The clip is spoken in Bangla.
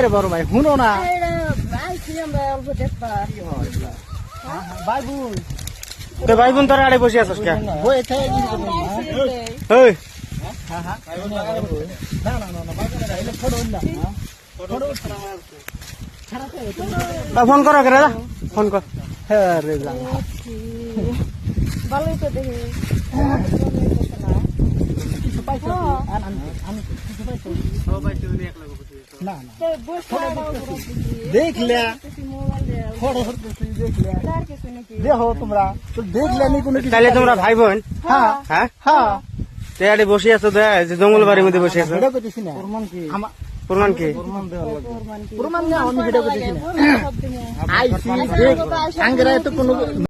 বড় ভাই শুনো না ভাই বোন তোর আড়ে বসে আছিস কে ফোন করো কে দাদা ফোন কর ভালোই তো দেখি কিছু পাইছো দেখলে দেখো তোমরা দেখলে তাহলে তোমরা ভাই বোন হ্যাঁ হ্যাঁ হ্যাঁ বসে আছো জঙ্গল বাড়ির মধ্যে বসে আছো প্রমাণ কি প্রমাণ না আমি ভিডিও করতেছি না